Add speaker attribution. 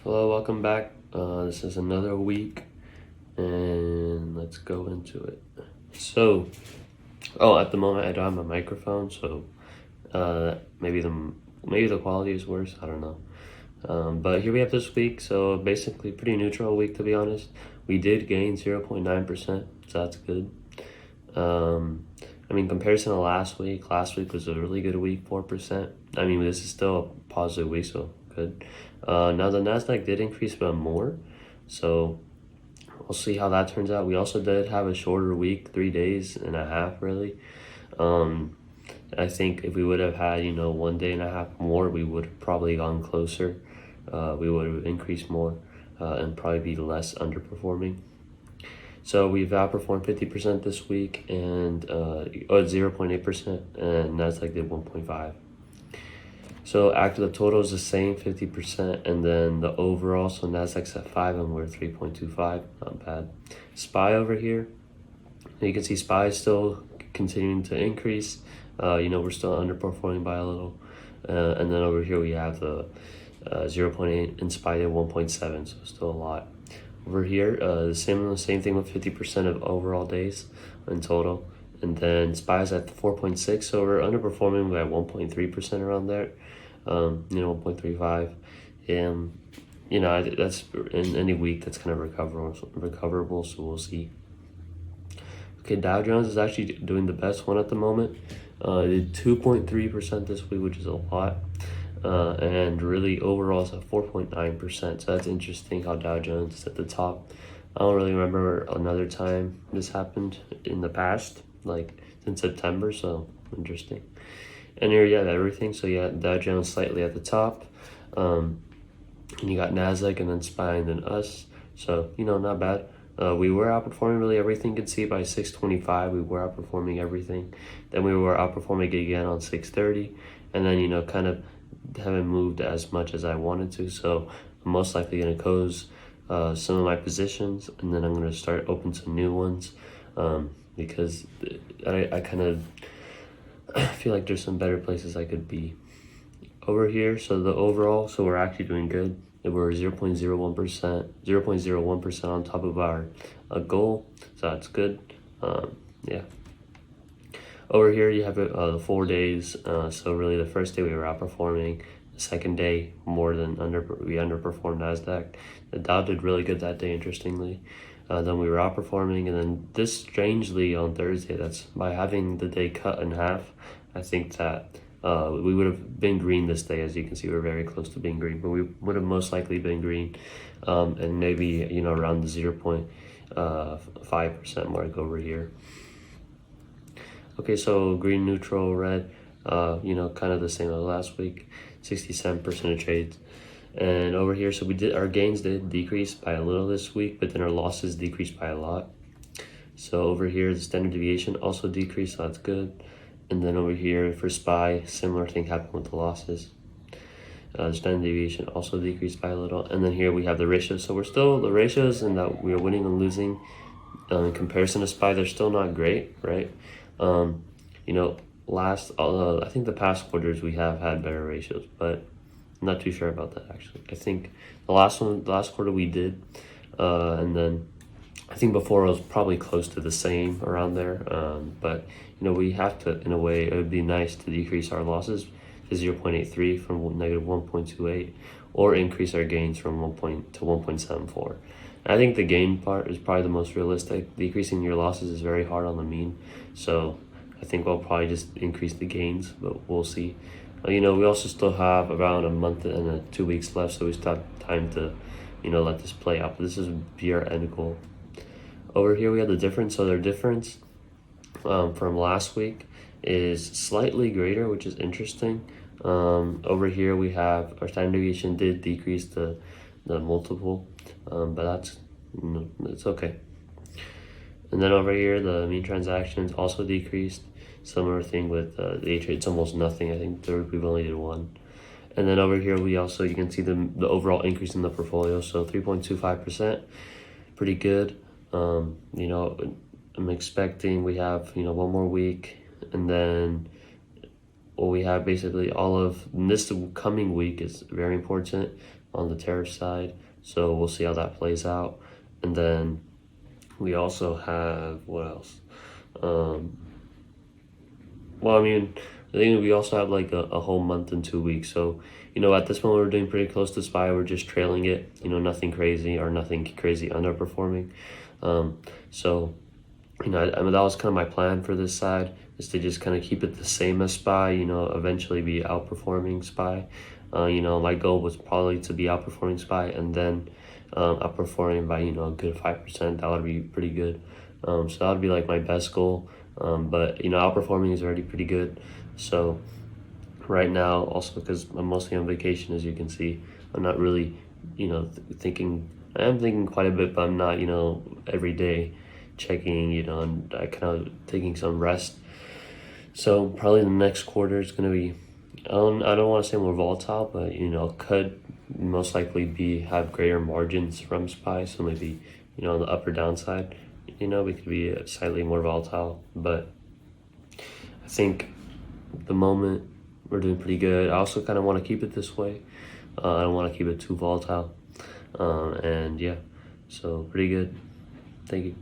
Speaker 1: Hello, welcome back. This is another week, and let's go into it. So, at the moment I don't have a microphone, so maybe the quality is worse. I don't know. But here we have this week. So basically, pretty neutral week to be honest. We did gain 0.9%, so that's good. Comparison to last week. Last week was a really good week, 4%. This is still a positive week, so good. Now the Nasdaq did increase, but more. So we'll see how that turns out. We also did have a shorter week, 3 days and a half, really. I think if we would have had, 1 day and a half more, we would have probably gone closer. We would have increased more and probably be less underperforming. So we've outperformed 50% this week and 0.8%, and Nasdaq did 1.5. So after the total is the same, 50%, and then the overall, so Nasdaq's at 5 and we're 3.25, not bad. SPY over here, you can see SPY is still continuing to increase. We're still underperforming by a little. And then over here we have the 0.8 and SPY at 1.7, so still a lot. Over here, the same thing with 50% of overall days in total. And then SPY is at 4.6, so we're underperforming by 1.3% around there. 1.35. And, that's in any week that's kind of recoverable, so we'll see. Okay, Dow Jones is actually doing the best one at the moment. It did 2.3% this week, which is a lot. And really overall it's at 4.9%. So that's interesting how Dow Jones is at the top. I don't really remember another time this happened in the past, like since September, so interesting. And here you have everything. So yeah, Dow Jones slightly at the top. And you got Nasdaq and then SPY and then us. So, not bad. We were outperforming really everything. You can see by 6:25 we were outperforming everything. Then we were outperforming again on 6:30, and then kind of haven't moved as much as I wanted to. So I'm most likely gonna close some of my positions, and then I'm gonna start open some new ones because I kind of feel like there's some better places I could be. Over here, so the overall, so we're actually doing good. We're 0.01% on top of our goal, so that's good. Yeah. Over here you have the 4 days. So really the first day we were outperforming. The second day we underperformed Nasdaq. The Dow did really good that day, interestingly. Then we were outperforming, and then this strangely on Thursday, that's by having the day cut in half, I think that we would have been green this day. As you can see, we're very close to being green, but we would have most likely been green, and maybe around the 0.5% mark over here. Okay, so green, neutral, red, kind of the same as last week, 67% of trades. And over here, so our gains did decrease by a little this week, but then our losses decreased by a lot. So over here, the standard deviation also decreased, so that's good. And then over here for SPY, similar thing happened with the losses. The standard deviation also decreased by a little. And then here we have the ratios. So we're still, the ratios and that we are winning and losing in comparison to SPY, they're still not great, right? I think the past quarters we have had better ratios, but I'm not too sure about that actually. I think the last quarter we did, and then I think before it was probably close to the same around there. But we have to, in a way, it would be nice to decrease our losses to 0.83 from negative 1.28, or increase our gains from 1 to 1.74. I think the gain part is probably the most realistic. Decreasing your losses is very hard on the mean, so I think we'll probably just increase the gains, but we'll see. We also still have around a month and 2 weeks left, so we still have time to, let this play out. But this is our end goal. Over here we have the difference. So their difference from last week is slightly greater, which is interesting. Over here we have our standard deviation did decrease the multiple, but that's it's okay. And then over here the mean transactions also decreased. Similar thing with the H rate, it's almost nothing. I think we've only did one. And then over here you can see the overall increase in the portfolio, so 3.25%, pretty good. I'm expecting we have one more week, and then we have basically all of this coming week is very important. on the tariff side. So we'll see how that plays out. And then we also have what else? Well, I mean, I think we also have like a whole month and 2 weeks. So, at this moment, we're doing pretty close to SPY. We're just trailing it, nothing crazy or nothing crazy underperforming. So, I mean, that was kind of my plan for this side, is to just kind of keep it the same as SPY, eventually be outperforming SPY. My goal was probably to be outperforming SPY and then outperforming by, a good 5%. That would be pretty good. So that would be like my best goal. But, outperforming is already pretty good. So right now, also because I'm mostly on vacation, as you can see, I'm not really, thinking. I am thinking quite a bit, but I'm not, every day checking, and I kind of taking some rest. So probably the next quarter is going to be, I don't want to say more volatile, but, could most likely have greater margins from SPY. So maybe, on the up or downside, we could be slightly more volatile. But I think at the moment we're doing pretty good. I also kind of want to keep it this way. I don't want to keep it too volatile. And yeah, so pretty good. Thank you.